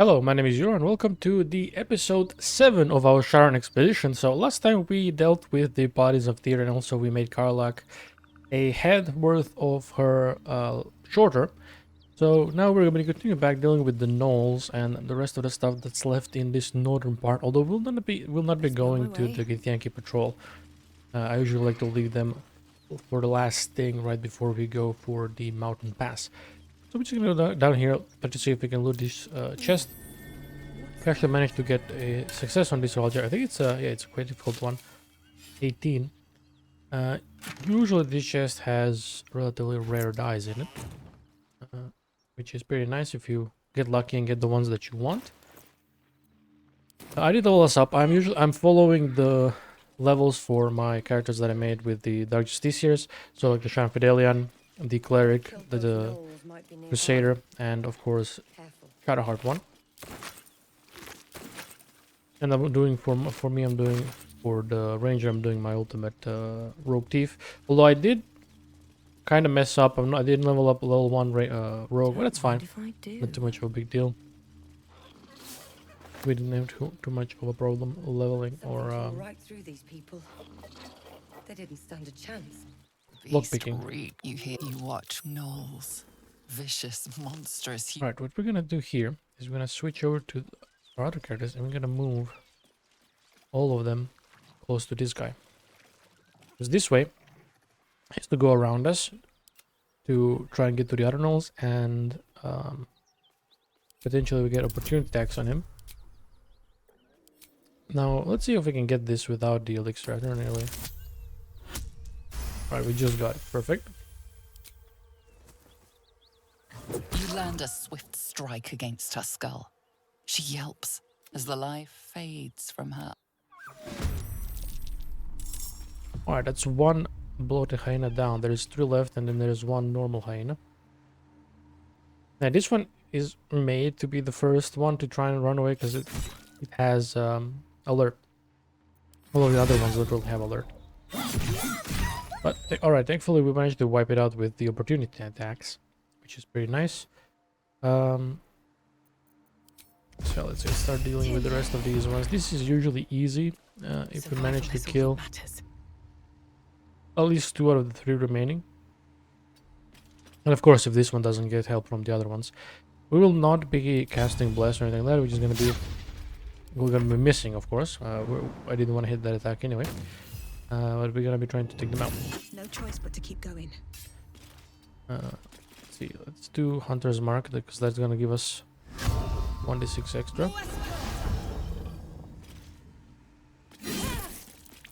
Hello, my name is Euro and welcome to the episode 7 of our Sharran expedition. So last time we dealt with the bodies of Tyr and also we made Karlak a head worth of her shorter. So now we're going to continue back dealing with the gnolls and the rest of the stuff that's left in this northern part. Although we'll not be going to the Githyanki patrol. I usually like to leave them for the last thing right before we go for the mountain pass. So we're just gonna go down here, but to see if we can loot this chest. We actually managed to get a success on this soldier. I think it's it's a quite difficult one. 18. Uh, Usually this chest has relatively rare dies in it, which is pretty nice if you get lucky and get the ones that you want. I did all this up. I'm following the levels for my characters that I made with the Dark Justiciars. So like the Shan Fidelian, the Cleric, the Crusader, and of course Shadowheart one. And I'm doing for me, I'm doing for the Ranger, I'm doing my ultimate Rogue Thief. Although I did kind of mess up. I didn't level up level 1 Rogue, but that's fine. Not too much of a big deal. We didn't have too much of a problem leveling or right through these people. They didn't stand a chance. lockpicking. You hear, you watch gnolls, vicious, monstrous. Right, what we're gonna do here is we're gonna switch over to our other characters and we're gonna move all of them close to this guy. Because this way is to go around us to try and get to the other gnolls and potentially we get opportunity attacks on him. Now, let's see if we can get this without the elixir. I don't really... Right, we just got it. Perfect. You land a swift strike against her skull. She yelps as the life fades from her. Alright, that's one bloated hyena down. There's 3 left and then there's 1 normal hyena. Now this one is made to be the first one to try and run away because it has alert. All of the other ones literally have alert. But alright, thankfully we managed to wipe it out with the opportunity attacks, which is pretty nice. So let's just start dealing with the rest of these ones. This is usually easy if we manage to kill at least 2 out of the 3 remaining. And of course, if this one doesn't get help from the other ones, we will not be casting bless or anything like that. We're gonna be missing, of course. I didn't want to hit that attack anyway, but we're gonna be trying to take them out. No choice but to keep going. Let's see. Let's do Hunter's Mark because that's gonna give us 1d6 extra.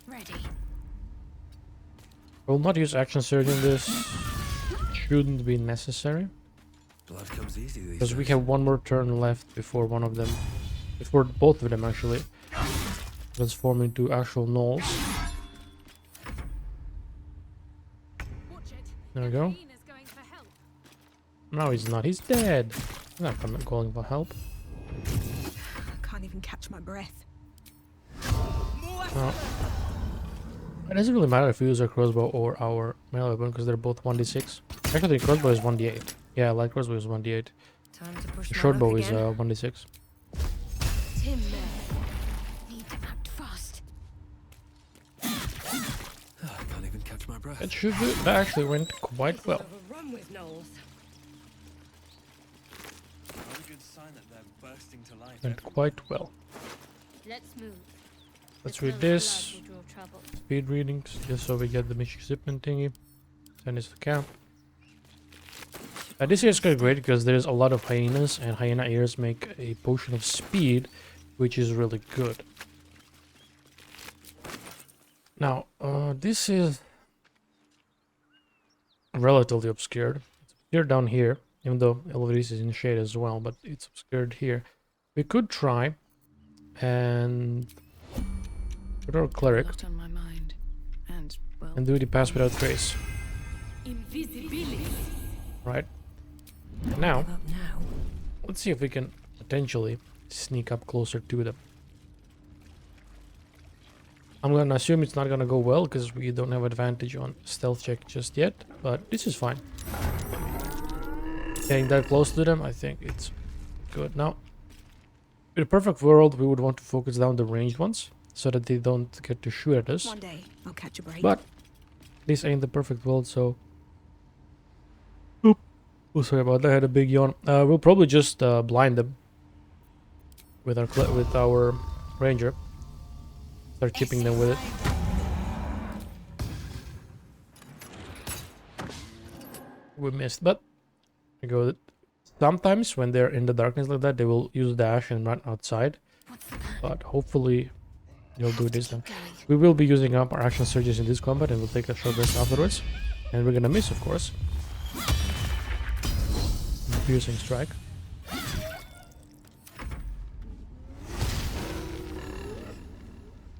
Ready. I will not use action surge in this. Shouldn't be necessary Blood comes easy these because we days. have 1 more turn left before both of them actually transform into actual gnolls. There we go. No, he's not. He's dead. He's not coming calling for help. I can't even catch my breath. No. It doesn't really matter if we use our crossbow or our melee weapon because they're both 1d6. Actually, the crossbow is 1d8. Yeah, light crossbow is 1d8. Time to push The my short luck bow is again. 1d6. Tim, need to act fast. I can't even catch my breath. That actually went quite well. Run with gnolls. Not a good sign that they're bursting to life. Went quite well. Let's move. Let's The read smell of this. blood will draw trouble. Speed readings, just so we get the mission shipment thingy. Send this to camp. This here is quite great because there's a lot of hyenas, and hyena ears make a potion of speed, which is really good. Now, this is relatively obscured. It's obscured down here, even though Elvis is in shade as well, but it's obscured here. We could try and put our cleric Lot on my mind, and well, and do the pass without trace. Invisibility. Right? Now, Up now. let's see if we can potentially sneak up closer to them. I'm gonna assume it's not gonna go well because we don't have advantage on stealth check just yet, but this is fine. Getting that close to them, I think it's good. Now, In a perfect world, we would want to focus down the ranged ones so that they don't get to shoot at us. One day, I'll catch a break. But this ain't the perfect world, so. Oop. Oh, sorry about that. I had a big yawn. We'll probably just blind them with our ranger. Start chipping them with it. We missed, but we go. Sometimes when they're in the darkness like that, they will use dash and run outside. But hopefully, they'll do this then. We will be using up our action surges in this combat, and we'll take a short rest afterwards. And we're gonna miss, of course. Piercing strike.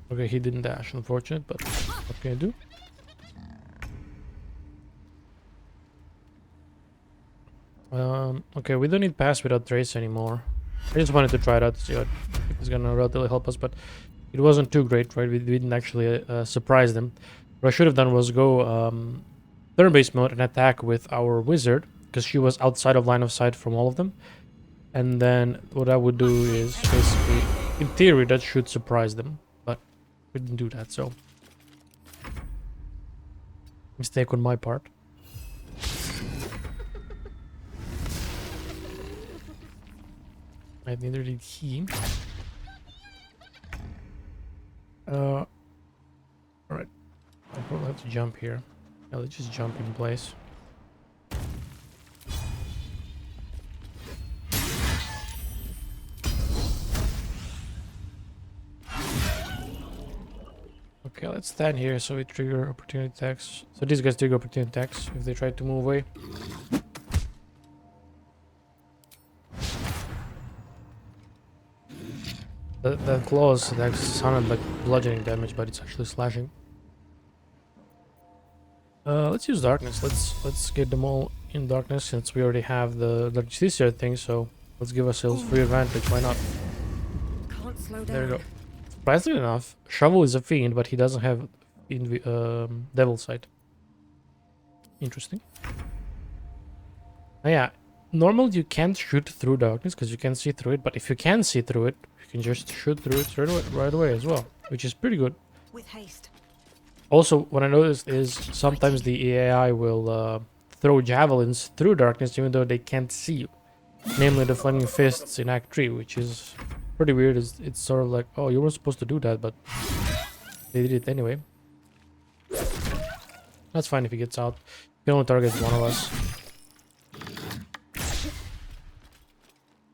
Okay, he didn't dash, unfortunate, but what can I do? Okay, we don't need pass without trace anymore. I just wanted to try it out to see what if it's gonna relatively help us, but it wasn't too great, right? We didn't actually surprise them. What I should have done was go turn-based mode and attack with our wizard, because she was outside of line of sight from all of them. And then what I would do is basically, in theory, that should surprise them, but we didn't do that, so mistake on my part. I neither did he. Alright. I probably have to jump here. Yeah, let's just jump in place. Okay, let's stand here so we trigger opportunity attacks. So these guys trigger opportunity attacks if they try to move away. That claws that sounded like bludgeoning damage, but it's actually slashing. Let's use darkness. Let's get them all in darkness since we already have the justicia thing. So let's give ourselves free advantage. Why not? Can't slow down. There we go. Surprisingly enough, Shovel is a fiend, but he doesn't have Devil Sight. Interesting. Yeah, normally you can't shoot through darkness because you can see through it, but if you can see through it, you can just shoot through it right away as well, which is pretty good. With haste. Also, what I noticed is sometimes the AI will throw javelins through darkness even though they can't see you. Namely the Flaming Fists in Act 3, which is pretty weird. It's sort of like, oh, you weren't supposed to do that, but they did it anyway. That's fine if he gets out. You can only target one of us.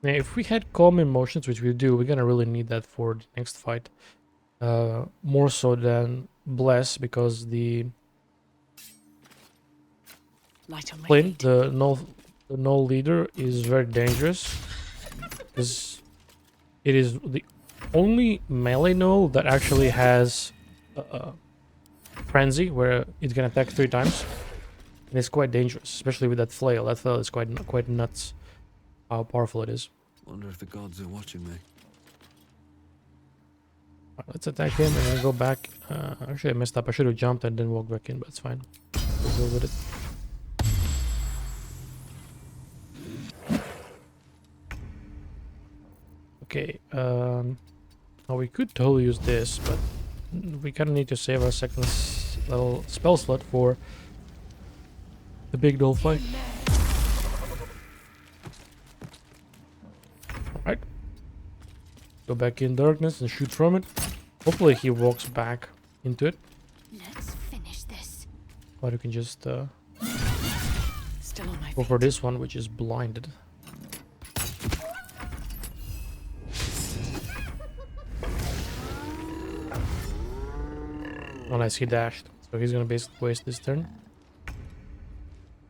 Now, if we had calm emotions, which we do, we're gonna really need that for the next fight. More so than Bless, because the Light on my Flint, feet. the null leader, is very dangerous. Because it is the only melee null that actually has frenzy, where it can attack 3 times. And it's quite dangerous, especially with that flail. That flail is quite nuts how powerful it is. Wonder if the gods are watching me. Right, let's attack him and then go back. Actually, I messed up. I should have jumped and then walked back in, but it's fine. We'll deal with it. Okay. Now we could totally use this, but we kind of need to save our second level spell slot for the big doll fight. Alright. Go back in darkness and shoot from it. Hopefully he walks back into it. Let's finish this. Or you can just Still on my go feet. for this one, which is blinded. Oh nice, he dashed. So he's gonna basically waste this turn.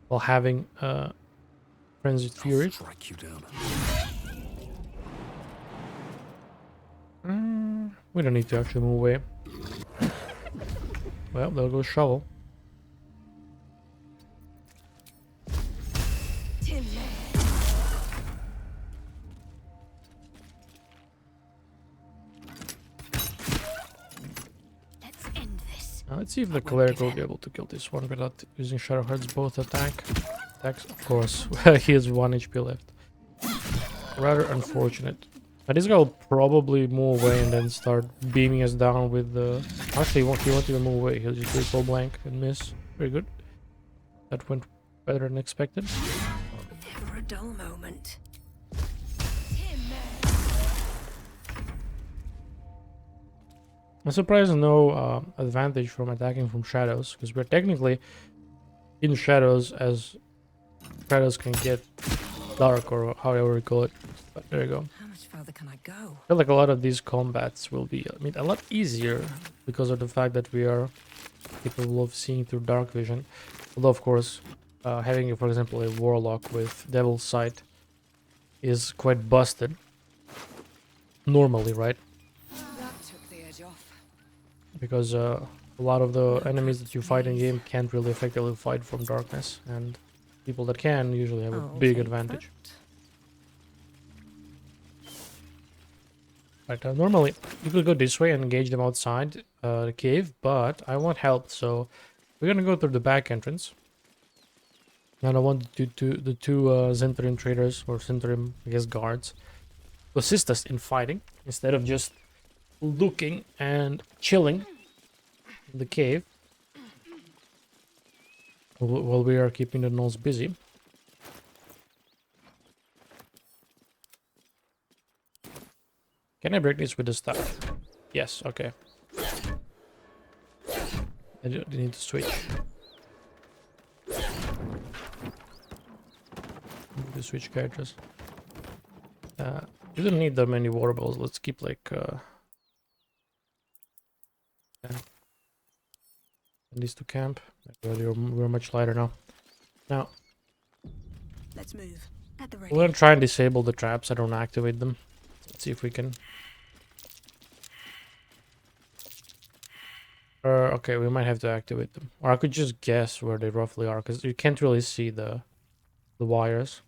While having Frenzied Fury. Strike you down. We don't need to actually move away. Well, there goes Shovel. Let's end this. Now let's see if the cleric will be able to kill this one without using Shadowheart's both attacks. Of course, he has 1 HP left. Rather unfortunate. Now this guy will probably move away and then start beaming us down with the... Actually, he won't even move away. He'll just do full blank and miss. Very good. That went better than expected. Never a dull moment. I'm surprised no advantage from attacking from shadows, because we're technically in shadows as shadows can get dark, or however we call it. But there you go. How much further can I go? I feel like a lot of these combats will be, I mean, a lot easier because of the fact that we are capable of seeing through dark vision. Although, of course, having, for example, a warlock with devil's sight is quite busted. Normally, right? That took the edge off. Because a lot of the enemies that you fight in game can't really effectively fight from darkness, and people that can usually have a big advantage. Right, normally you could go this way and engage them outside the cave, but I want help, so we're gonna go through the back entrance. And I want the two Zentrim traders, or Zentrim, I guess, guards, to assist us in fighting, instead of just looking and chilling in the cave while we are keeping the gnolls busy. Can I break this with the staff? Yes, okay. I need to switch. Need to switch characters. We don't need that many water balls. Let's keep like these to camp. We're much lighter now. Now Let's move. At the we're ready. gonna try and disable the traps. I don't activate them. Let's see if we can. Okay, we might have to activate them, or I could just guess where they roughly are, because you can't really see the wires.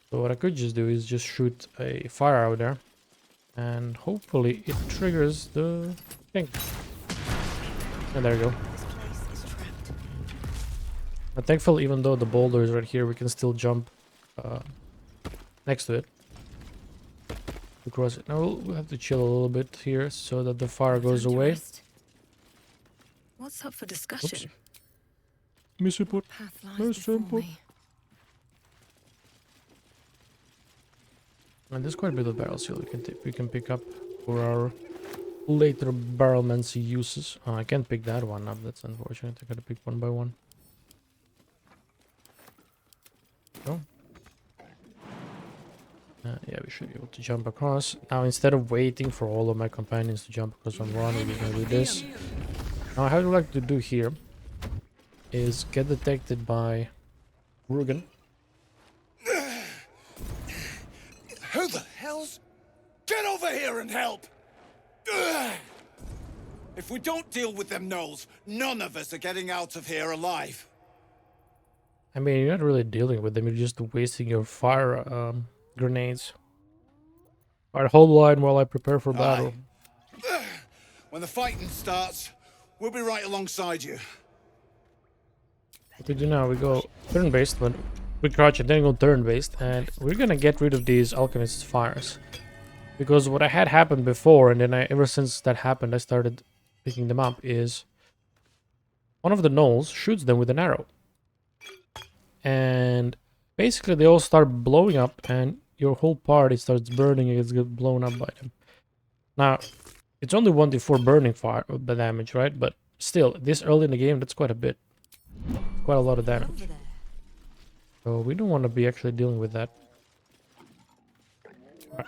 So what I could just do is just shoot a fire out there, and hopefully it triggers the thing. And there you go. This place is trapped. But thankfully, even though the boulder is right here, we can still jump next to it to cross it. Now we'll have to chill a little bit here so that the fire goes Time to away. rest. What's up for discussion? Miss Report. Path lies Very before simple. me. And there's quite a bit of barrels here we can pick up for our later barrelmancy uses. Oh, I can't pick that one up. That's unfortunate. I gotta pick one by one. Go. Yeah, we should be able to jump across. Now, instead of waiting for all of my companions to jump across one run, we're gonna do this. Now, how I'd like to do here is get detected by Rugen. Who the hell's... Get over here and help! Ugh! If we don't deal with them gnolls, none of us are getting out of here alive. I mean, you're not really dealing with them, you're just wasting your fire grenades. Alright, hold the line while I prepare for battle. Ugh! When the fighting starts, we'll be right alongside you. What we do now, we go turn-based, but we crouch and then go turn-based, and we're gonna get rid of these alchemist's fires. Because what I had happened before, and then ever since that happened, I started picking them up, is one of the gnolls shoots them with an arrow. And basically they all start blowing up, and your whole party starts burning and gets blown up by them. Now, it's only 1d4 burning fire damage, right? But still, this early in the game, that's quite a bit. Quite a lot of damage. Over there. So we don't want to be actually dealing with that. Right.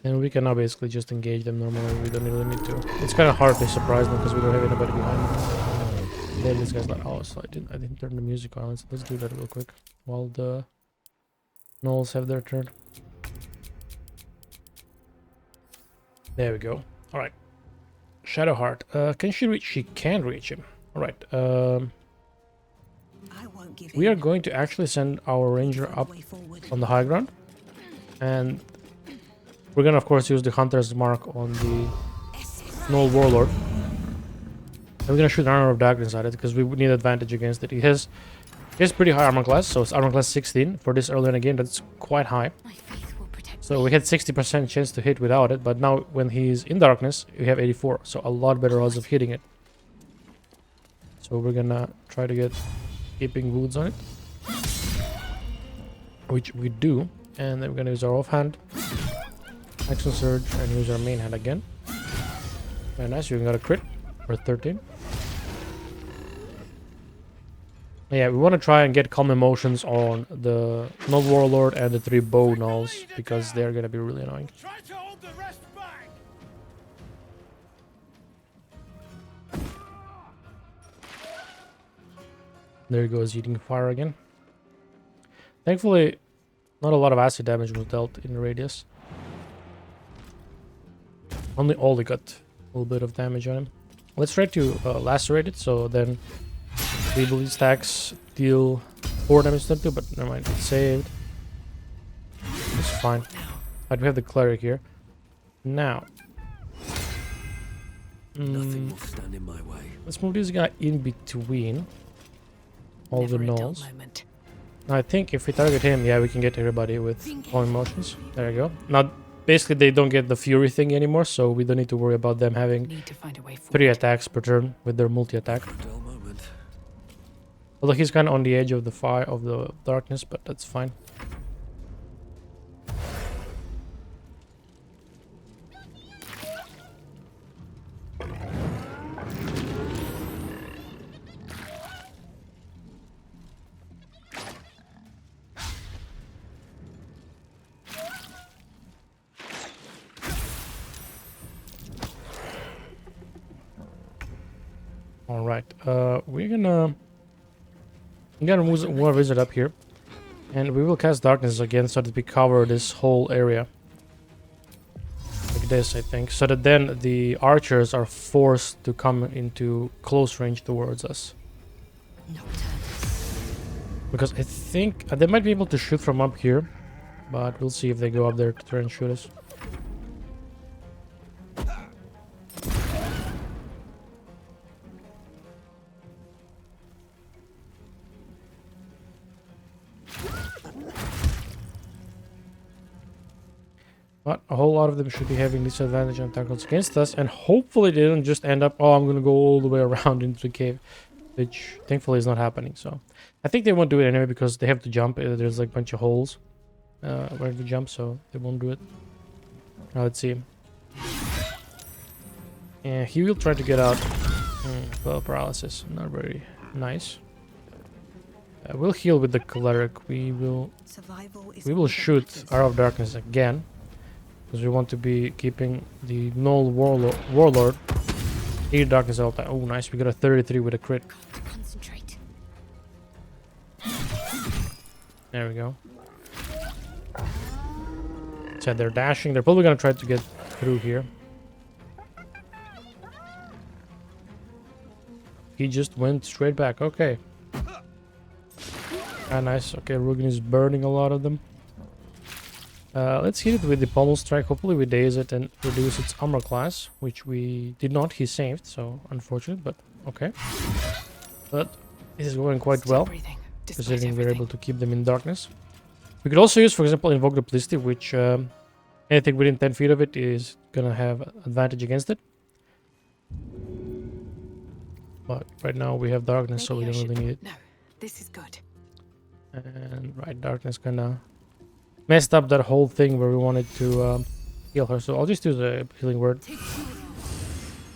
And we can now basically just engage them normally. We don't really need to. It's kind of hard to surprise them because we don't have anybody behind them. Then this guy's like, oh, so I didn't turn the music on. Let's do that real quick while the gnolls have their turn. There we go. All right. Shadowheart. Can she reach? She can reach him. All right. I won't give We in. are going to actually send our ranger up Way forward. on the high ground, and we're gonna of course use the hunter's mark on the Gnoll warlord, and we're gonna shoot an armor of darkness at it because we need advantage against it. He has pretty high armor class, so it's armor class 16 for this early in the game. That's quite high. My faith will protect So we had 60% chance to hit without it, but now when he's in darkness, we have 84. So a lot better odds of hitting it. So we're gonna try to get keeping wounds on it, which we do. And then we're gonna use our offhand, action surge, and use our main hand again. Very nice, you got a crit for 13. Yeah, we want to try and get calm emotions on the Null Warlord and the 3 bow nulls because they're gonna be really annoying. Try to hold the rest back. There he goes, eating fire again. Thankfully, not a lot of acid damage was dealt in the radius. Only Ollie got a little bit of damage on him. Let's try to lacerate it, so then these stacks deal 4 damage to them too, but never mind, it's saved. It's fine. But we have the cleric here. Now. Nothing will stand in my way. Let's move this guy in between all the Never a dull nulls. moment. I think if we target him, yeah, we can get everybody with calm emotions. There you go. Now, basically, they don't get the fury thing anymore, so we don't need to worry about them having Need to find a way 3 forward. attacks per turn with their multi-attack. Dull moment. Although he's kind of on the edge of the fire of the darkness, but that's fine. All right, we're gonna move one wizard up here, and we will cast darkness again so that we cover this whole area like this, I think, so that then the archers are forced to come into close range towards us. Because I think they might be able to shoot from up here, but we'll see if they go up there to try and shoot us. But a whole lot of them should be having disadvantage on tackles against us, and hopefully they don't just end up, oh, I'm gonna go all the way around into the cave, which thankfully is not happening. So I think they won't do it anyway because they have to jump. There's like a bunch of holes where to jump, so they won't do it. Now let's see. Yeah, he will try to get out. Well, paralysis, not very nice. We'll heal with the cleric. We will shoot Hour of Darkness again. Because we want to be keeping the Null Warlord 8 darkness all the time. Oh, nice. We got a 33 with a crit. Concentrate. There we go. So they're dashing. They're probably going to try to get through here. He just went straight back. Okay. Ah, nice. Okay, Rugen is burning a lot of them. Let's hit it with the pommel strike. Hopefully we daze it and reduce its armor class, which we did not. He saved, so unfortunate, but okay. But this is going quite Still well, breathing, despite considering we're everything. able to keep them in darkness. We could also use, for example, Invoke Duplicity, which anything within 10 feet of it is gonna have advantage against it. But right now we have darkness, so we Maybe I don't really should- need it. No, this is good. And right, darkness kinda messed up that whole thing where we wanted to heal her. So I'll just use a healing word.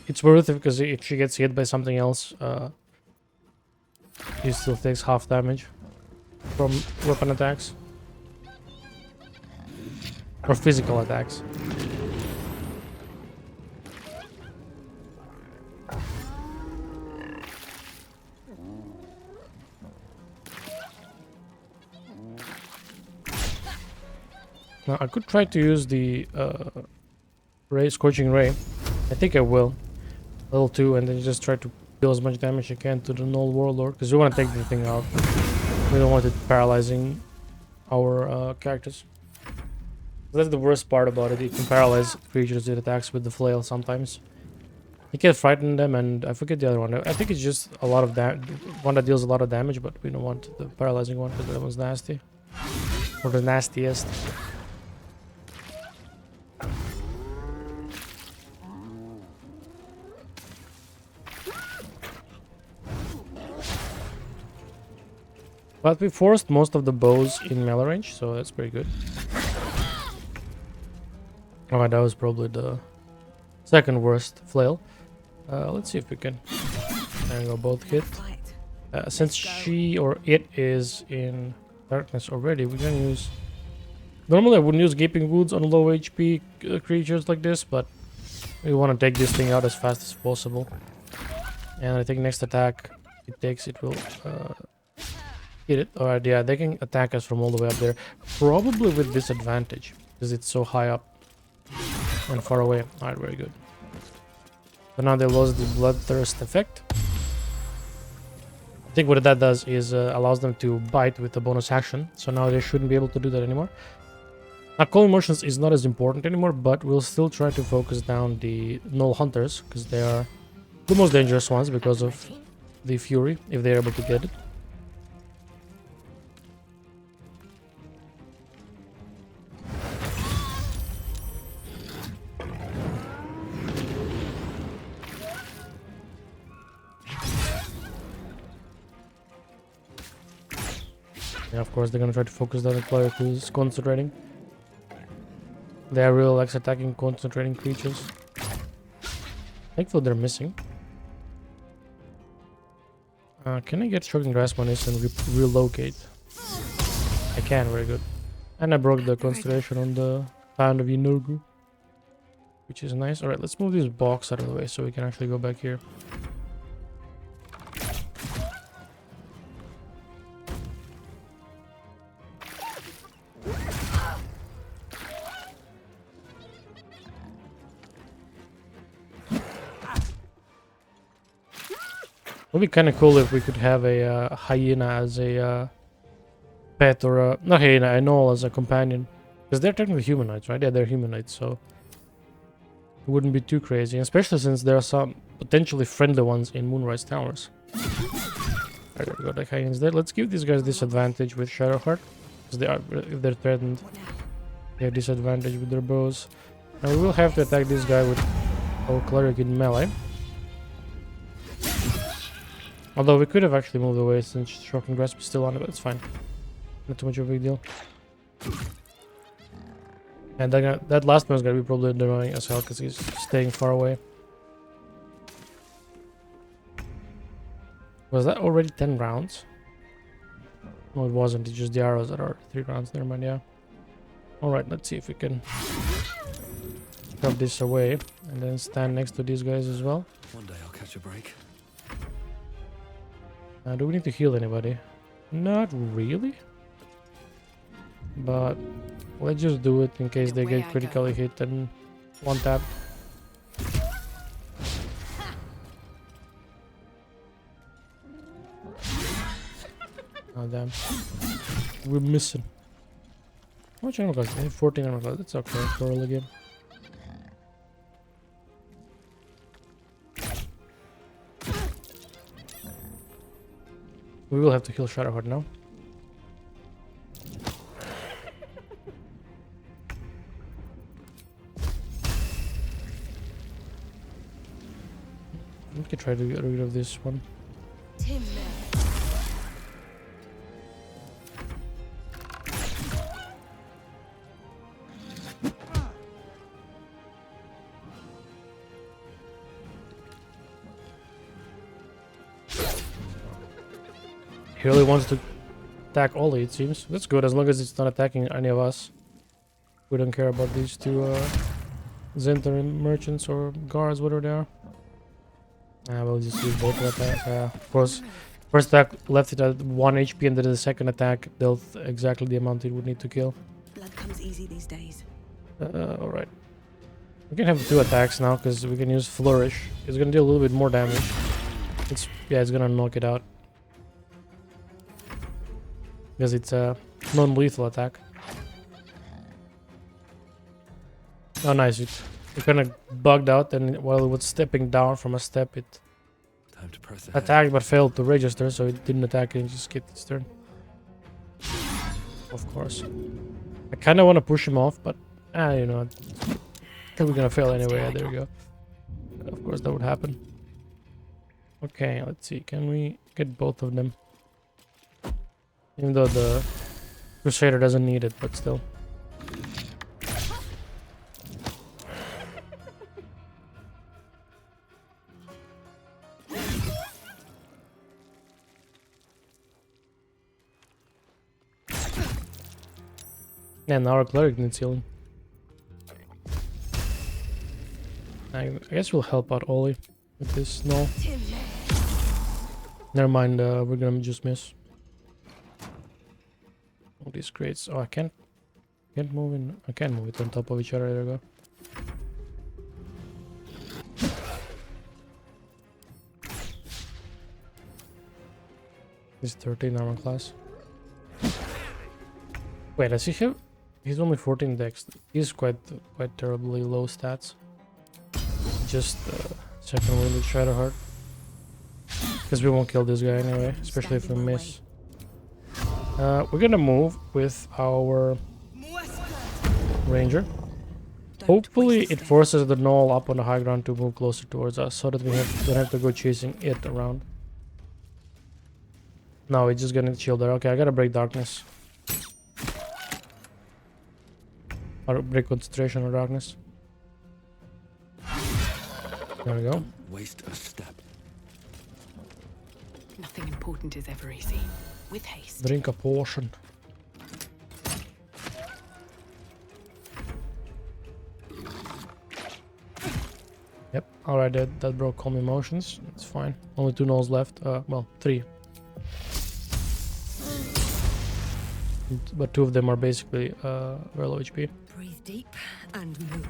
It's worth it because if she gets hit by something else, she still takes half damage from weapon attacks. Or physical attacks. Now I could try to use the Scorching Ray. I think I will. Level 2, and then just try to deal as much damage as I can to the Null Warlord, because we want to take the thing out. We don't want it paralyzing our characters. That's the worst part about it. It can paralyze creatures it attacks with the flail sometimes. You can frighten them, and I forget the other one. I think it's just a lot of one that deals a lot of damage, but we don't want the paralyzing one because that one's nasty. Or the nastiest. But we forced most of the bows in melee range, so that's pretty good. Alright, that was probably the second worst flail. Let's see if we can. There we go, both hit. Since she or it is in darkness already, we can use... Normally I wouldn't use Gaping Wounds on low HP creatures like this, but we want to take this thing out as fast as possible. And I think next attack it takes, it will hit it. Alright, yeah, they can attack us from all the way up there. Probably with disadvantage, because it's so high up and far away. Alright, very good. So now they lost the Bloodthirst effect. I think what that does is allows them to bite with a bonus action. So now they shouldn't be able to do that anymore. Now, Calling Motions is not as important anymore, but we'll still try to focus down the Null Hunters, because they are the most dangerous ones because of the Fury, if they're able to get it. Yeah, of course, they're gonna try to focus down the cleric who's concentrating. They are real X attacking concentrating creatures. Thankfully, they're missing. Can I get Shocking Grasp on this and relocate? I can, very good. And I broke the concentration on the Pound of Yunurgu, which is nice. Alright, let's move this box out of the way so we can actually go back here. It would be kind of cool if we could have a hyena as a pet, or a... not hyena, a gnoll as a companion. Because they're technically humanoids, right? Yeah, they're humanoids, so... it wouldn't be too crazy. Especially since there are some potentially friendly ones in Moonrise Towers. Alright, there we go, the hyena's dead. Let's give these guys disadvantage with Shadowheart. Because they are, if they're threatened, they have disadvantage with their bows. Now we will have to attack this guy with our cleric in melee. Although we could have actually moved away since Shocking Grasp is still on it, but it's fine. Not too much of a big deal. And that last one is going to be probably annoying as hell because he's staying far away. Was that already 10 rounds? No, it wasn't. It's just the arrows that are 3 rounds. Never mind, yeah. Alright, let's see if we can shove this away and then stand next to these guys as well. One day I'll catch a break. Do we need to heal anybody? Not really. But let's just do it in case they get critically hit and one tap. Oh damn. We're missing. How much armor class? 14 armor class. That's okay for early game. We will have to heal Shadowheart now. We can try to get rid of this one. Tim. He really wants to attack Ollie, it seems. That's good, as long as it's not attacking any of us. We don't care about these two Zenther merchants or guards, whatever they are. We'll just use both attacks. Of course, first attack left it at 1 HP, and then the second attack dealt exactly the amount it would need to kill. Blood comes easy these days. Alright. We can have 2 attacks now, because we can use Flourish. It's gonna do a little bit more damage. It's gonna knock it out. Because it's a non-lethal attack. Oh nice, it kind of bugged out, and while it was stepping down from a step, it Time to press ahead. attacked but failed to register, so it didn't attack and just skipped its turn. Of course. I kind of want to push him off, but you know, I think we're gonna fail anyway. Yeah, there we go. Of course that would happen. Okay, let's see, can we get both of them? Even though the Crusader doesn't need it, but still. And our cleric needs healing. I guess we'll help out Ollie with this. No. Never mind, we're gonna just miss. All these crates. Oh, I can't move in. I can't move it on top of each other. There we go. He's 13 armor class. Wait, does he have? He's only 14 dex. He's quite terribly low stats. Just second wind with Shadowheart. Because we won't kill this guy anyway, especially if we miss. We're gonna move with our ranger. Hopefully it forces the gnoll up on the high ground to move closer towards us so that we don't have to go chasing it around. No, it's just gonna chill there. Okay, I gotta break darkness. Or break concentration or darkness. There we go. Waste a step. Nothing important is ever easy. With haste. Drink a potion. Yep, alright, that broke calm emotions. It's fine. Only 2 gnolls left. Well, 3. But 2 of them are basically very low HP. Breathe deep and move.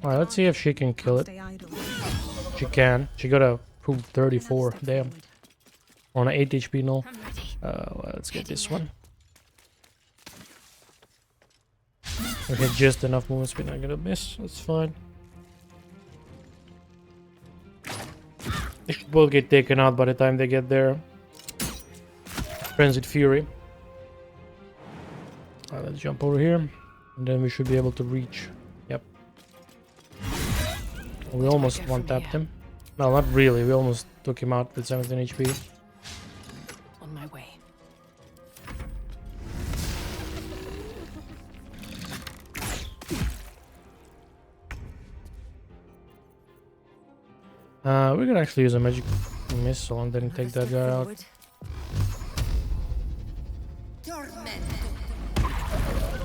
Alright, let's see if she can kill it. Stay idle. She can. She got a 34. Damn. On an 8 HP null. I'm ready. Well, let's get this one. Okay, just enough movement speed. Not gonna miss. That's fine. They should both get taken out by the time they get there. Frenzied Fury. Alright, let's jump over here. And then we should be able to reach. Yep. We almost one-tapped him. No, not really. We almost took him out with 17 HP. On my way. We're gonna actually use a magic missile and then take that guy out.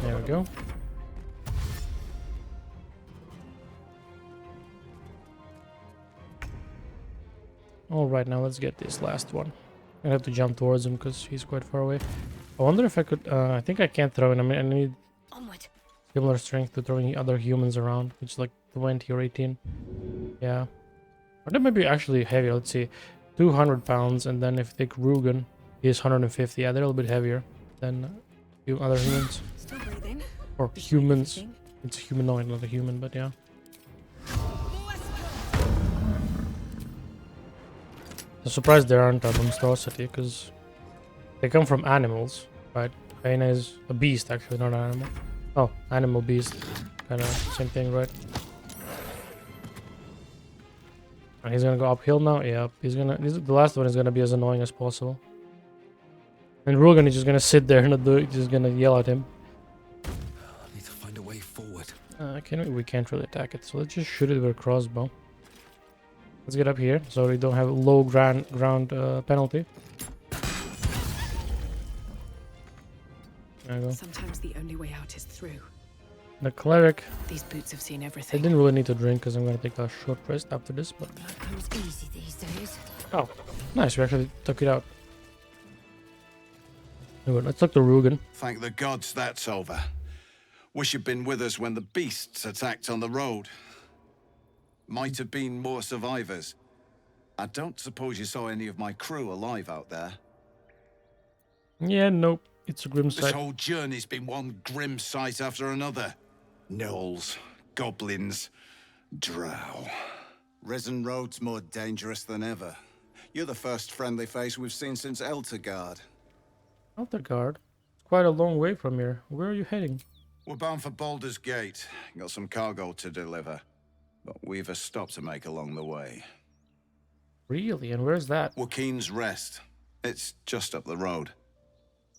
There we go. Alright, now let's get this last one. I have to jump towards him because he's quite far away. I wonder if I could... I think I can't throw him. I mean, I need Onward. similar strength to throwing other humans around, which is like 20 or 18. Yeah. Or that might be actually heavier. Let's see. 200 pounds, and then if you take Rugen, he's 150. Yeah, they're a little bit heavier than other humans. Still breathing. Or humans. It's humanoid, not a human, but yeah. I'm surprised there aren't a monstrosity, because they come from animals, right? Hyena is a beast, actually, not an animal. Oh, animal beast. Kind of same thing, right? And he's gonna go uphill now? Yeah, the last one is gonna be as annoying as possible. And Rugen is just gonna sit there and not do it, just gonna yell at him. I need to find a way forward. We can't really attack it, so let's just shoot it with a crossbow. Let's get up here so we don't have a low ground penalty. There we go. Sometimes the only way out is through. The cleric, These boots have seen I everything. didn't really need to drink because I'm gonna take a short rest after this, but... Blood comes easy these days. Oh, nice, we actually took it out. Anyway, let's talk to Rugen. Thank the gods that's over. Wish you'd been with us when the beasts attacked on the road. Might have been more survivors. I don't suppose you saw any of my crew alive out there. Yeah, nope, it's a grim This sight. whole journey's been one grim sight after another. Gnolls, goblins, drow. Risen Road's more dangerous than ever. You're the first friendly face we've seen since Eltergard. Outerguard? It's quite a long way from here. Where are you heading? We're bound for Baldur's Gate. Got some cargo to deliver. but we've a stop to make along the way. Really? And where's that? Joaquin's Rest. It's just up the road.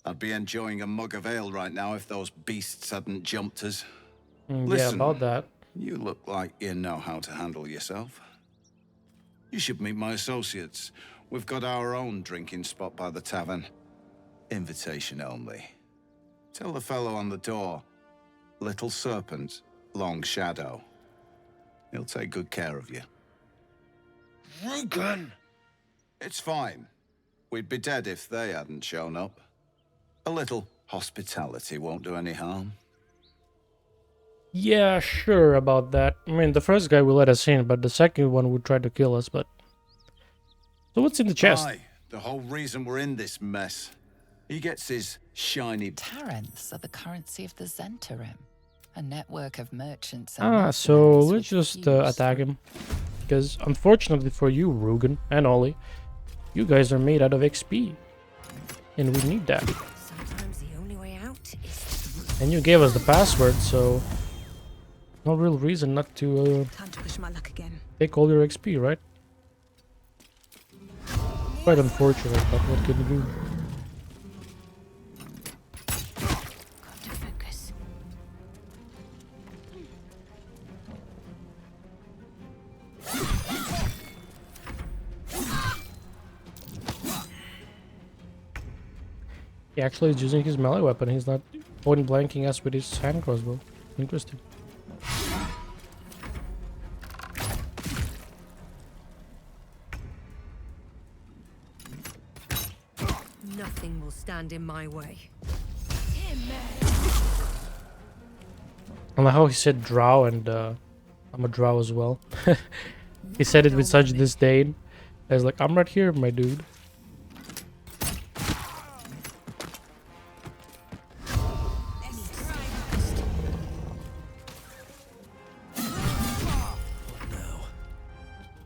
I'd be enjoying a mug of ale right now if those beasts hadn't jumped us. Yeah, Listen, about that. you look like you know how to handle yourself. You should meet my associates. We've got our own drinking spot by the tavern. Invitation only. Tell the fellow on the door. Little Serpent, Long Shadow. He'll take good care of you. Rugen! It's fine. We'd be dead if they hadn't shown up. A little hospitality won't do any harm. Yeah, sure about that. I mean, the first guy will let us in, but the second one would try to kill us, but... So what's in the chest? Aye, the whole reason we're in this mess. He gets his shiny... Taranths are the currency of the Zentarim, a network of merchants. Ah, so let's just attack him. Because unfortunately for you, Rugen and Ollie, you guys are made out of XP. And we need that. Sometimes the only way out is... And you gave us the password, so... No real reason not to Time to push my luck again. take all your XP, right? Quite unfortunate, but what can you do? Got to focus. He actually is using his melee weapon. He's not point blanking us with his hand crossbow. Interesting. Nothing will stand in my way. I like how he said drow, and I'm a drow as well. He said it with such disdain. I was like, I'm right here, my dude.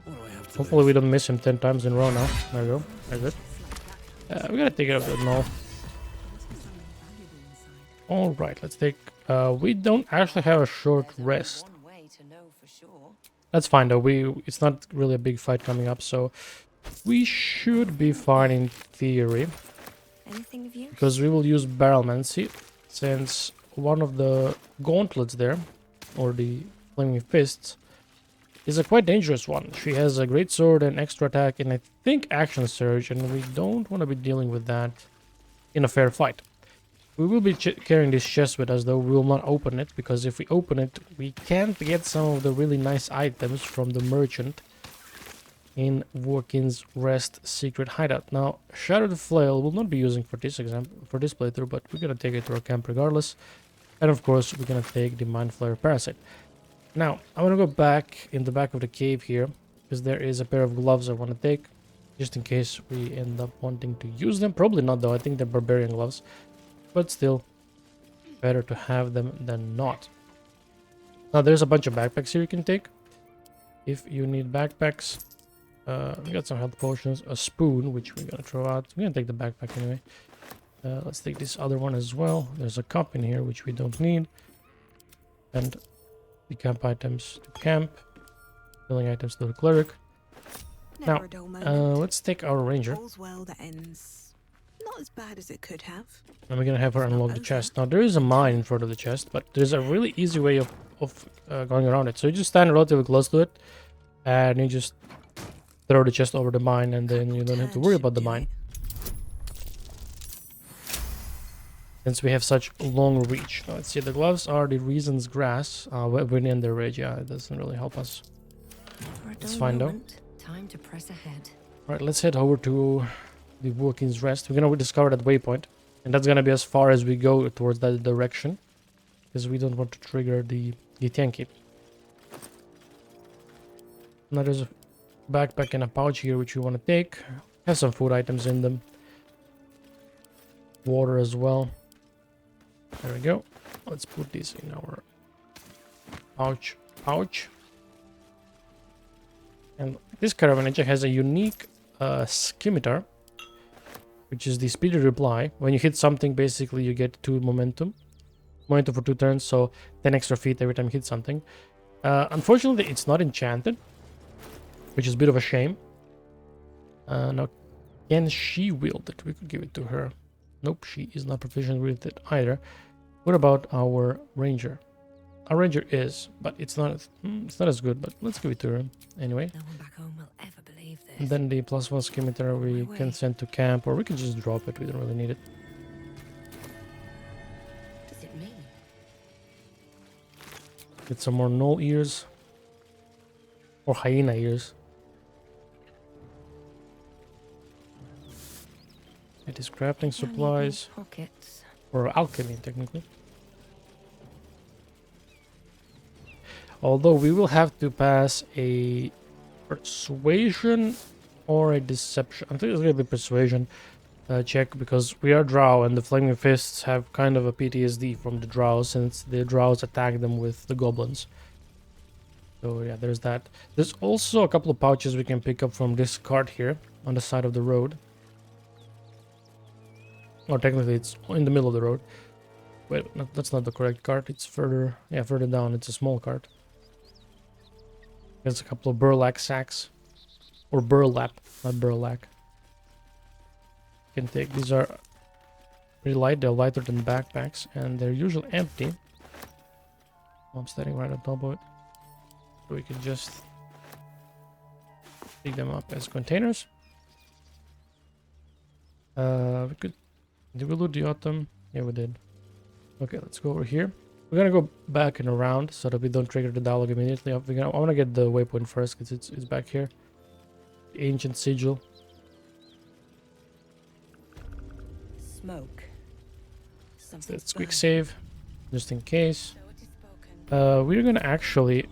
Now, what do I have to Hopefully we don't miss him 10 times in a row now. There we go. Very good. We gotta take it up that null. Alright, let's take... we don't actually have a short rest. One way to know for sure. That's fine though. It's not really a big fight coming up, so we should be fine in theory. Anything of use? Because we will use Barrelmancy, since one of the gauntlets there, or the Flaming Fists, is a quite dangerous one. She has a great sword and extra attack, and I think action surge, and we don't want to be dealing with that in a fair fight. We will be carrying this chest with us, though we will not open it, because if we open it, we can't get some of the really nice items from the merchant in Joaquin's Rest secret hideout. Now, Shattered Flail will not be using for this playthrough, but we're gonna take it to our camp regardless. And of course, we're gonna take the Mind Flayer Parasite. Now, I want to go back in the back of the cave here, because there is a pair of gloves I want to take, just in case we end up wanting to use them. Probably not, though. I think they're barbarian gloves, but still, better to have them than not. Now, there's a bunch of backpacks here you can take, if you need backpacks. We got some health potions, a spoon, which we're gonna throw out. We're gonna take the backpack anyway. Let's take this other one as well. There's a cup in here, which we don't need. And the camp items to camp. Healing items to the cleric. Never Now, a dull moment. let's take our ranger. All's well that ends not as bad as it could have. And we're gonna have her unlock the chest. Now, there is a mine in front of the chest, but there's a really easy way of going around it. So you just stand relatively close to it, and you just throw the chest over the mine, and then you don't have to worry about the mine. Since we have such long reach. Now, let's see, the gloves are the Reason's Grass. Within the rage, yeah, it doesn't really help us. For a It's dull fine, though. moment, time to press ahead. Alright, let's head over to the Joaquin's Rest. We're gonna discover that waypoint, and that's gonna be as far as we go towards that direction, because we don't want to trigger the Githyanki. Now there's a backpack and a pouch here which we want to take. Has some food items in them. Water as well. There we go. Let's put this in our pouch. And this caravan engine has a unique scimitar, which is the speedy reply. When you hit something, basically you get 2 momentum. Momentum for 2 turns, so 10 extra feet every time you hit something. Unfortunately, it's not enchanted, which is a bit of a shame. Now, can she wield it? We could give it to her. Nope, she is not proficient with it either. What about our ranger? Our ranger is, but it's not as good, but let's give it to her anyway. No one back home will ever believe this. And then the +1 scimitar we can send to camp, or we can just drop it. We don't really need it. What does it mean? Get some more gnoll ears. Or hyena ears. It is crafting supplies. Pockets. Or alchemy, technically. Although we will have to pass a persuasion or a deception. I think it's going to be persuasion check, because we are drow and the flaming fists have kind of a PTSD from the drow, since the drows attack them with the goblins. So yeah, there's that. There's also a couple of pouches we can pick up from this cart here on the side of the road. Or technically it's in the middle of the road. Wait, no, that's not the correct cart. It's further, yeah, further down. It's a small cart. There's a couple of burlap sacks. Or burlap, not burlap. You can take, these are pretty light. They're lighter than backpacks, and they're usually empty. I'm standing right on top of it. So we can just pick them up as containers. We could, did we loot the autumn? Yeah, we did. Okay, let's go over here. We're gonna go back and around so that we don't trigger the dialogue immediately. I want to get the waypoint first because it's back here. The ancient sigil. Smoke. Let's quick save, just in case. So it is spoken. We're gonna actually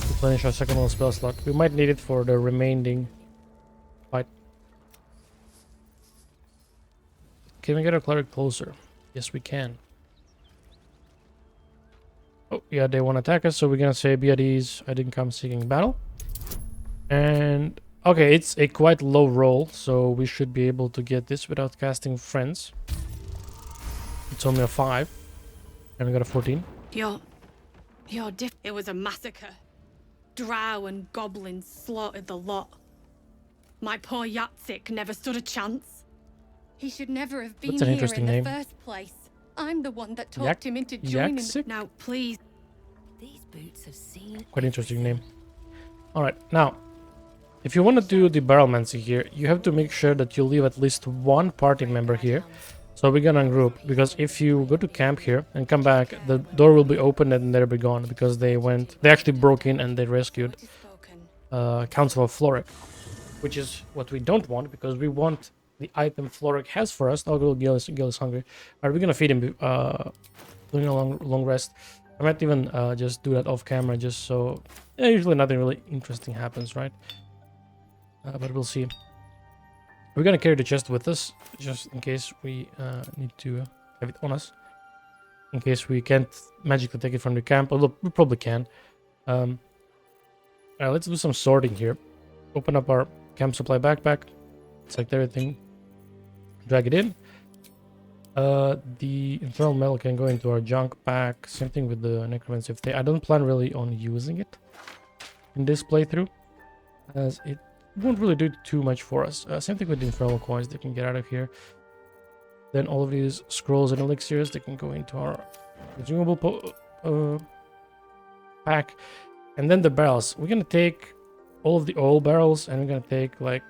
replenish our second level spell slot. We might need it for the remaining fight. Can we get our cleric closer? Yes, we can. Oh, yeah, they want to attack us, so we're gonna say, be at ease, I didn't come seeking battle. And, okay, it's a quite low roll, so we should be able to get this without casting Friends. It's only a 5, and we got a 14. You're It was a massacre. Drow and goblins slaughtered the lot. My poor Yatsik never stood a chance. He should never have been That's an here interesting in name. the first place. I'm the one that talked him into joining. Yatsik? Now, please. These boots have seen. Quite interesting name. Alright, now, if you want to do the barrelmancy here, you have to make sure that you leave at least one party member here. So we're gonna ungroup, because if you go to camp here and come back, the door will be open and they'll be gone, because they actually broke in and they rescued It is spoken. Council of Floric, which is what we don't want, because we want the item Floric has for us. Oh, Gil is hungry. Alright, we're gonna feed him doing a long rest. I might even just do that off camera, just so usually nothing really interesting happens, right? But we'll see. We're gonna carry the chest with us, just in case we need to have it on us. In case we can't magically take it from the camp, although we probably can. Alright, let's do some sorting here. Open up our camp supply backpack, select everything, drag it in. The infernal metal can go into our junk pack. Same thing with the necromancy of I don't plan really on using it in this playthrough, as it won't really do too much for us. Same thing with the infernal coins, they can get out of here. Then all of these scrolls and elixirs, they can go into our consumable pack. And then the barrels, we're gonna take all of the oil barrels, and we're gonna take like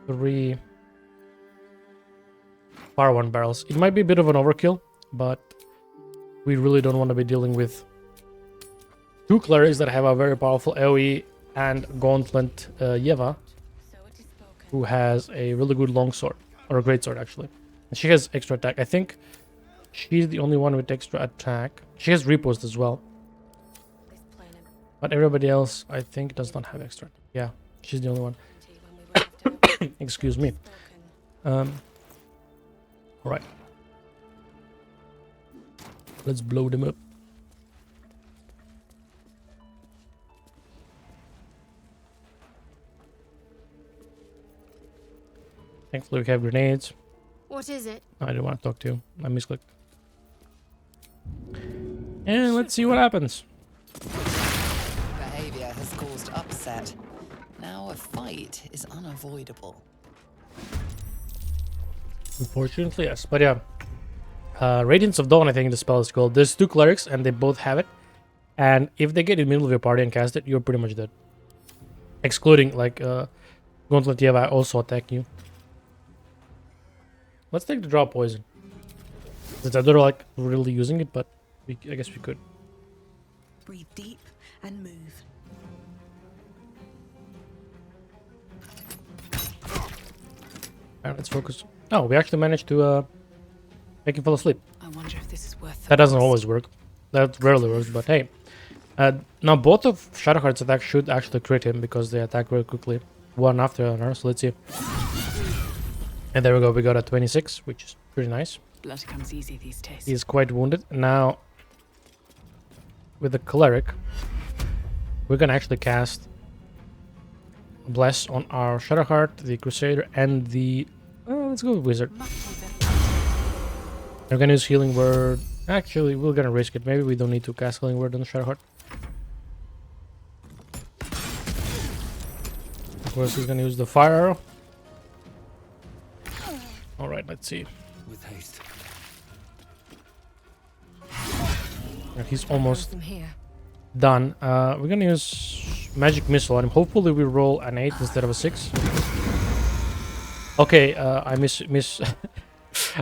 3 Fire One barrels. It might be a bit of an overkill, but we really don't want to be dealing with 2 clerics that have a very powerful AoE and gauntlet Yeva, So it is spoken. who has a really good longsword, or a greatsword actually. And she has extra attack. I think she's the only one with extra attack. She has riposte as well, This plain and but everybody else I think does not have extra. Yeah, she's the only one. empty when we were after Excuse me. spoken. All right. Let's blow them up. Thankfully, we have grenades. What is it? I didn't want to talk to you. I misclicked. And let's see what happens. set. Now a fight is unavoidable. Unfortunately, yes. But yeah. Radiance of Dawn, I think the spell is called. There's 2 clerics and they both have it. And if they get in the middle of your party and cast it, you're pretty much dead. Excluding, like, Gauntlet Yeva also attack you. Let's take the draw poison. Since I don't like really using it, but I guess we could. Breathe deep and move. Alright, let's focus. Oh, we actually managed to make him fall asleep. I wonder if this is worth the That doesn't cost. always work. That rarely works, but hey. Now both of Shadowheart's attacks should actually crit him because they attack very quickly. One after another, so let's see. And there we go, we got a 26, which is pretty nice. Blood comes easy these days. He's quite wounded. Now, with the Cleric, we're gonna actually cast Bless on our Shadowheart, the Crusader, and the... let's go with Wizard. We're gonna use Healing Word. Actually, we're gonna risk it. Maybe we don't need to cast Healing Word on the Shadowheart. Of course, he's gonna use the Fire Arrow. Alright, let's see. With haste. And he's almost From here. done. We're gonna use Magic Missile on him. Hopefully we roll an 8 instead of a 6. Okay, I miss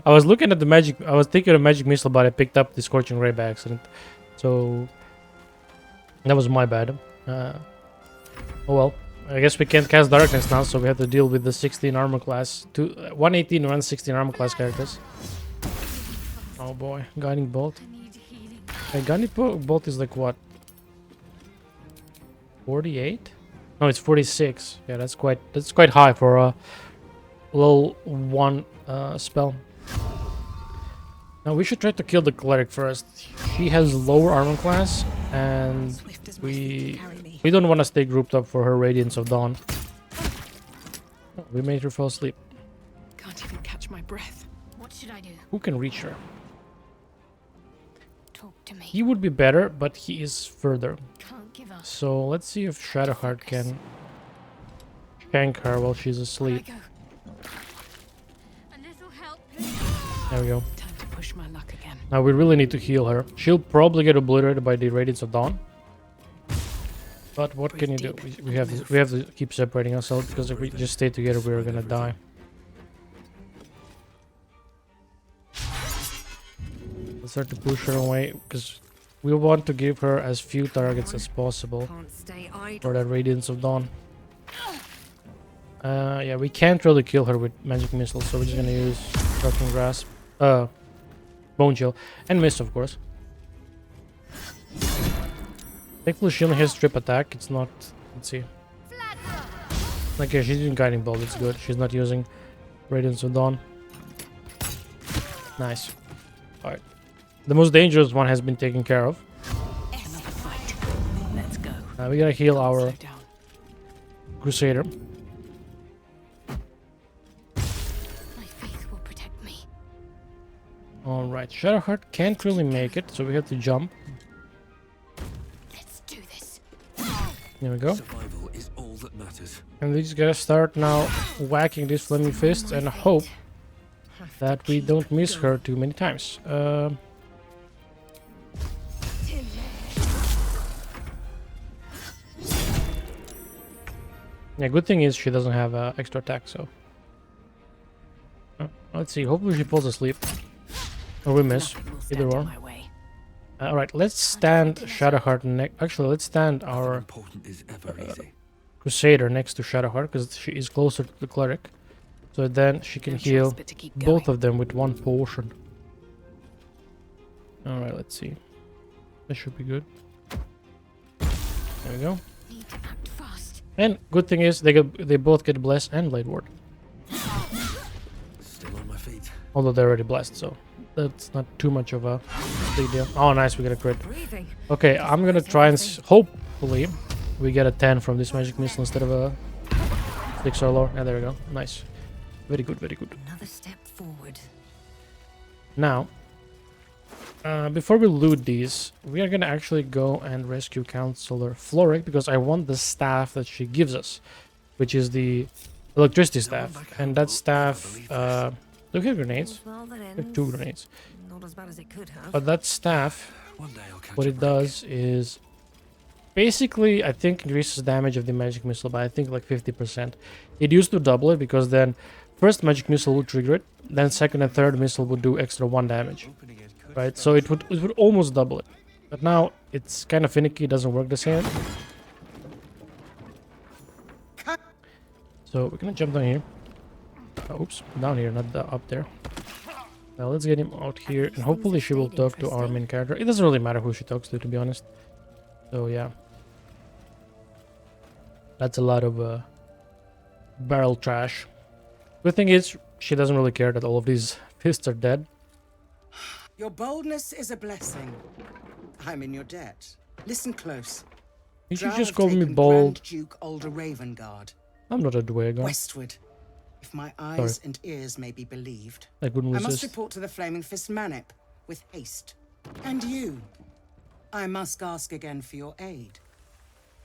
I was looking at the magic. I was thinking of Magic Missile, but I picked up the Scorching Ray by accident. So that was my bad. Oh well. I guess we can't cast Darkness now, so we have to deal with the 16 armor class. 118 and 116 armor class characters. Oh boy, Guiding Bolt. Hey, Guiding Bolt is like what? 48? No, it's 46. Yeah, that's quite high for a level 1 spell. Now we should try to kill the Cleric first. She has lower armor class, and Swift as my feet we can carry me. don't want to stay grouped up for her Radiance of Dawn. Oh, we made her fall asleep. Can't even catch my breath. What should I do? Who can reach her? Talk to me. He would be better, but he is further. Can't give up. So let's see if Shadowheart can shank her while she's asleep. There I go. A little help, please. There we go. Time to push my luck again. Now we really need to heal her. She'll probably get obliterated by the Radiance of Dawn. But what can you do? We have to keep separating ourselves, because if we just stay together, we're gonna die. Let's start to push her away, because we want to give her as few targets as possible Can't stay idle. for that Radiance of Dawn. Yeah, we can't really kill her with Magic Missile, so we're just gonna use Shocking Grasp, Bone Chill, and Mist, of course. Thankfully, she only has strip attack. It's not. Let's see. Okay, she's using Guiding Bolt. It's good. She's not using Radiance of Dawn. Nice. Alright. The most dangerous one has been taken care of. Another fight. Let's go. We gotta heal our Slow down. Crusader. My faith will protect me. Alright, Shadowheart can't really make it, so we have to jump. Let's do this. There we go. Survival is all that matters. And we just gotta start now whacking these Flaming Fists and hope that we don't miss her too many times. Yeah, good thing is she doesn't have extra attack, so... let's see, hopefully she falls asleep. Or we miss, Nothing will either stand in one. my way. Alright, let's stand Shadowheart next... Actually, let's stand Nothing our important is ever easy. Crusader next to Shadowheart, because she is closer to the Cleric. So then she can No choice heal but to keep both going. of them with one potion. Alright, let's see. This should be good. There we go. Need to act fast. And good thing is they both get Bless and Blade Ward. Still on my feet. Although they're already blessed, so that's not too much of a big deal. Oh, nice, we got a crit. Breathing. Okay, I'm gonna try and hopefully we get a 10 from this Magic Missile instead of a 6 or lower. Yeah, there we go. Nice. Very good, very good. Another step forward. Now, Before we loot these, we are gonna actually go and rescue Counselor Floric because I want the staff that she gives us, which is the electricity staff. And that staff, look at grenades. Well, that Look, ends. 2 grenades. Not as bad as it could have. But that staff, One day I'll catch what a it break. does is basically, I think, increases damage of the magic missile by I think like 50%. It used to double it because then first magic missile would trigger it, then second and third missile would do extra 1 damage. Right, so it would almost double it. But now it's kind of finicky, it doesn't work the same. So we're gonna jump down here. Oops, down here, not up there. Now let's get him out here, and hopefully she will talk to our main character. It doesn't really matter who she talks to be honest. So yeah. That's a lot of barrel trash. Good thing is, she doesn't really care that all of these fists are dead. Your boldness is a blessing. I'm in your debt. Listen close. You should Drow just have call me taken bold. Grand Duke Alder Ravengard I'm not a Dwagon. westward. If my eyes and ears may be believed, I couldn't I must resist. report to the Flaming Fist Manip with haste. And you, I must ask again for your aid.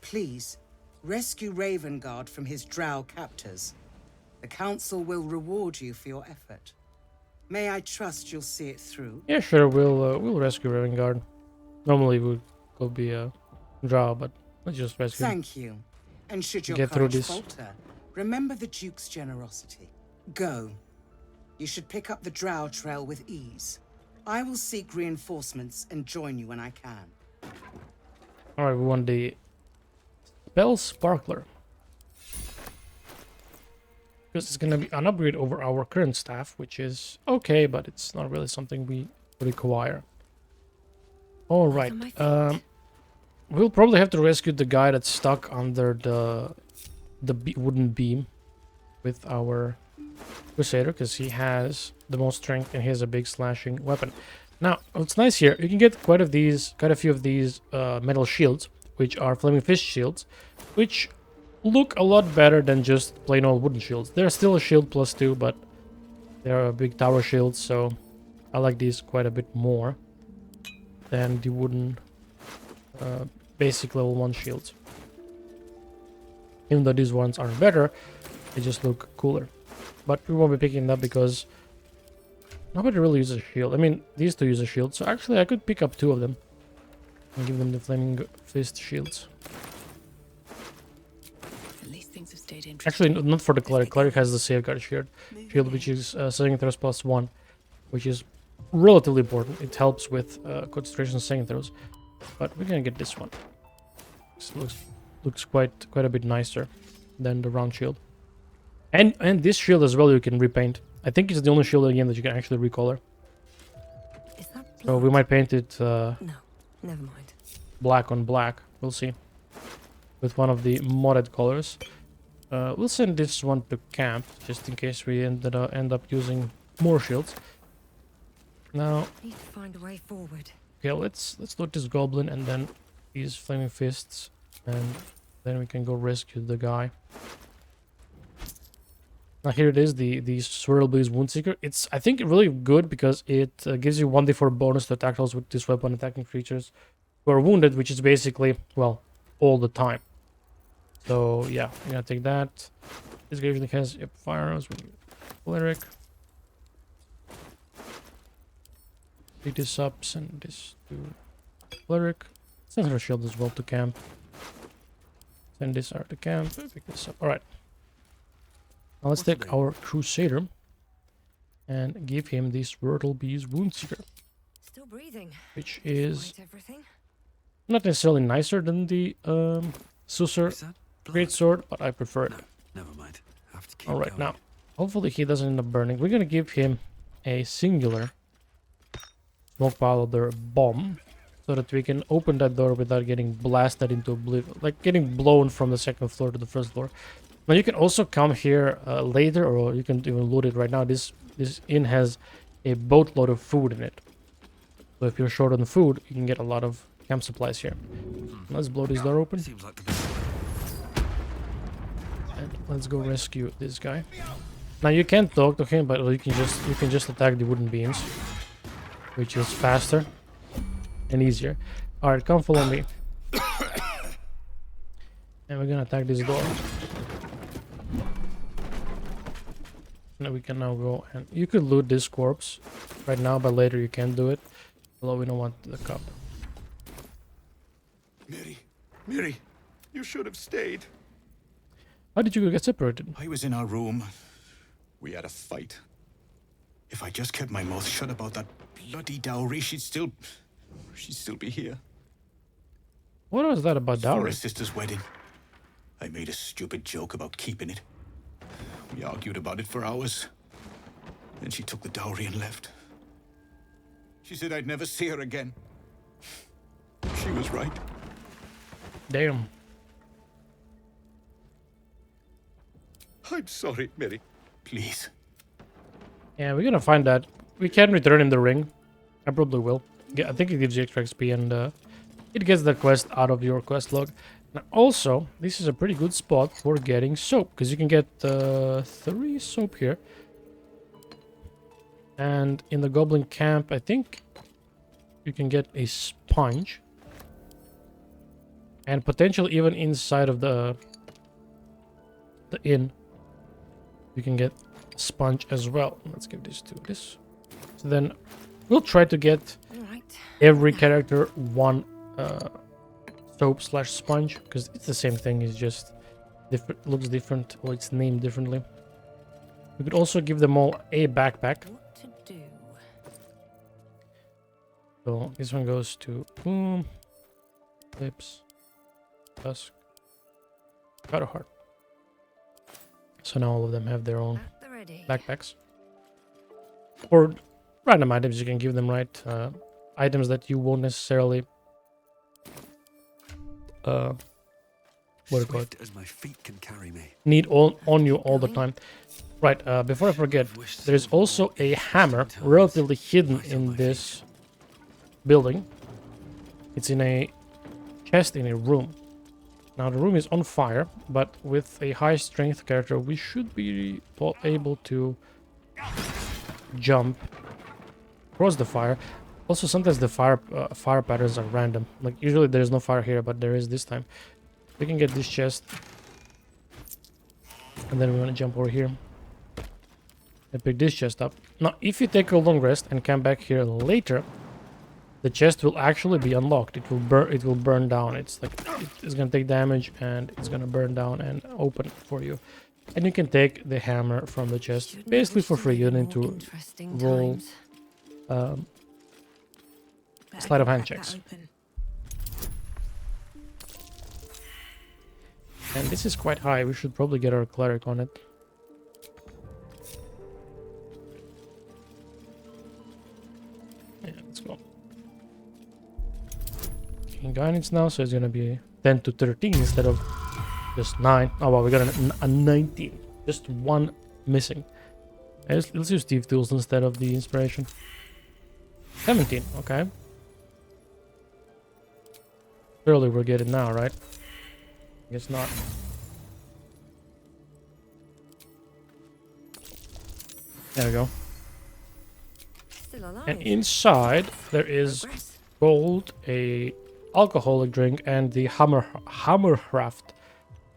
Please, rescue Ravengard from his Drow captors. The Council will reward you for your effort. May I trust you'll see it through? Yeah, sure, we'll rescue Ravengard. Normally we would be a drow, but let's just rescue him. Thank you. And should your Get through courage this. falter, remember the Duke's generosity. Go. You should pick up the Drow trail with ease. I will seek reinforcements and join you when I can. Alright, we want the Spell Sparkler. Because it's gonna be an upgrade over our current staff, which is okay, but it's not really something we require. Alright, we'll probably have to rescue the guy that's stuck under the wooden beam with our Crusader, because he has the most strength and he has a big slashing weapon. Now, what's nice here, you can get quite a few of these metal shields, which are Flaming Fist shields, which look a lot better than just plain old wooden shields. They're still a shield +2, but they're a big tower shield, so I like these quite a bit more than the wooden basic level 1 shields. Even though these ones aren't better, they just look cooler. But we won't be picking it up because nobody really uses a shield. I mean, these two use a shield, so actually I could pick up 2 of them and give them the Flaming Fist shields. At least things have stayed interesting. Actually, not for the Cleric. Cleric has the Safeguard shield, which is saving throws +1, which is relatively important. It helps with concentration saving throws. But we're gonna get this one. This looks quite a bit nicer than the round shield. And this shield as well you can repaint. I think it's the only shield again that you can actually recolor. Is that So we blood? might paint it No, never mind. black on black. We'll see. With one of the modded colors. We'll send this one to camp just in case we end up using more shields. Now, Need to find a way forward. okay, let's loot this goblin and then these Flaming Fists, and then we can go rescue the guy. Now here it is, the Swirl Blaze Woundseeker. It's, I think, really good because it gives you 1d4 bonus to attack rolls with this weapon attacking creatures who are wounded, which is basically, well, all the time. So yeah, I'm gonna take that. This guy usually has firearms with Cleric. Pick this up, send this to Cleric. Send her shield as well to camp. Send this out to camp. Pick this up. Alright. Now let's take our Crusader and give him the Swirtle Bees Woundseeker, Still breathing. which is Right, everything. not necessarily nicer than the Susur Is that blood? Greatsword, but I prefer it. No, never mind. Have to keep Alright, going. now, hopefully he doesn't end up burning. We're gonna give him a singular Smoke Powder bomb, so that we can open that door without getting blasted into oblivion, like getting blown from the second floor to the first floor. Now you can also come here later, or you can even loot it right now. This inn has a boatload of food in it, so if you're short on food, you can get a lot of camp supplies here. Let's blow this door open. Seems like the best. And let's go rescue this guy. Now you can't talk to him, but you can just attack the wooden beams, which is faster. and easier. Alright, come follow me. And we're gonna attack this door. And we can now go and you could loot this corpse right now, but later you can't do it. Although we don't want the cup. Mary, you should have stayed. How did you get separated? I was in our room. We had a fight. If I just kept my mouth shut about that bloody dowry, she'd still be here. What was that about For dowry? her sister's wedding. I made a stupid joke about keeping it. We argued about it for hours. Then she took the dowry and left. She said I'd never see her again. She was right. Damn. I'm sorry, Mary. Please. Yeah, we're gonna find that. We can return in the ring. I probably will. Yeah, I think it gives you extra XP and it gets the quest out of your quest log. And also, this is a pretty good spot for getting soap, because you can get 3 soap here. And in the goblin camp, I think you can get a sponge. And potentially even inside of the inn, you can get sponge as well. Let's give this to this. So then we'll try to get every character one soap / sponge, because it's the same thing. It's just different, looks different, or it's named differently. We could also give them all a backpack. What to do? So this one goes to Boom, Lips, Tusk, got a heart. So now all of them have their own At the ready. backpacks. Or random items you can give them, right? Items that you won't necessarily what do you call it? Swift as my feet can carry me. Need on you all the time. Right, before I forget, there is also a hammer relatively hidden in this building. It's in a chest in a room. Now the room is on fire, but with a high strength character we should be able to jump across the fire. Also sometimes the fire patterns are random. Like usually there's no fire here, but there is this time. We can get this chest. And then we want to jump over here and pick this chest up. Now if you take a long rest and come back here later, the chest will actually be unlocked. It will burn down. It's like it's gonna take damage and it's gonna burn down and open for you. And you can take the hammer from the chest basically for free. You don't need to roll sleight of hand checks. And this is quite high. We should probably get our cleric on it. Yeah, let's go. In guidance now, so it's gonna be 10 to 13 instead of just 9. Oh well, we got a 19. Just one missing. Let's use Steve Tools instead of the inspiration. 17, okay. Surely we'll get it now, right? Guess not. There we go. Still alive. And inside there is Progress. gold, a alcoholic drink, and the Hammercraft,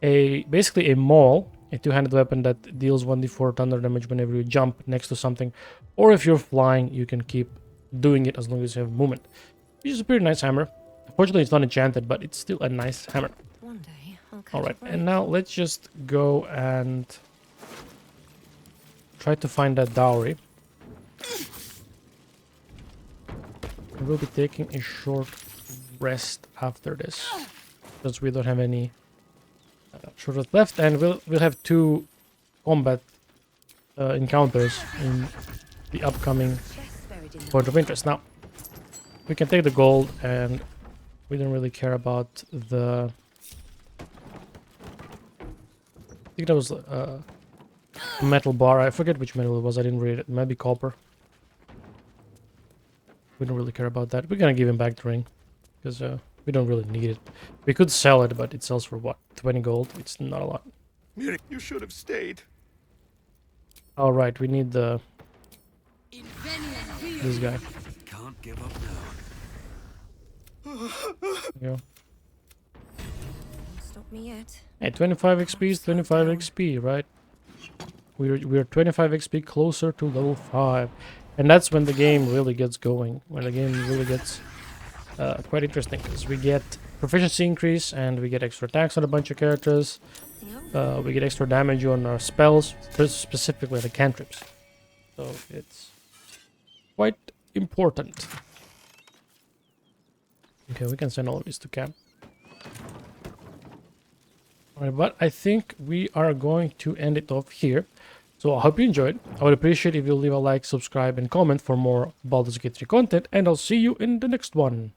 basically a maul, a two-handed weapon that deals 1d4 thunder damage whenever you jump next to something, or if you're flying, you can keep doing it as long as you have movement. Which is a pretty nice hammer. Unfortunately, it's not enchanted, but it's still a nice hammer. One day I'll catch All a right, break. and now let's just go and try to find that dowry. We'll be taking a short rest after this, because we don't have any short rest left, and we'll have 2 combat encounters in the upcoming Chests buried in the point of interest. Now we can take the gold, and we don't really care about the. I think that was a metal bar. I forget which metal it was. I didn't read it. It might be copper. We don't really care about that. We're gonna give him back the ring, because we don't really need it. We could sell it, but it sells for what? 20 gold? It's not a lot. Mary, you should have stayed. All right, we need the this guy. Can't give up now. Yeah. Stop me yet. Hey, 25 XP is 25 XP, right? We're 25 XP closer to level 5. And that's when the game really gets going. When the game really gets quite interesting. Because we get proficiency increase and we get extra attacks on a bunch of characters. We get extra damage on our spells, specifically the cantrips. So it's quite important. Okay, we can send all of these to camp. Alright, but I think we are going to end it off here. So I hope you enjoyed. I would appreciate if you leave a like, subscribe, and comment for more Baldur's Gate 3 content, and I'll see you in the next one.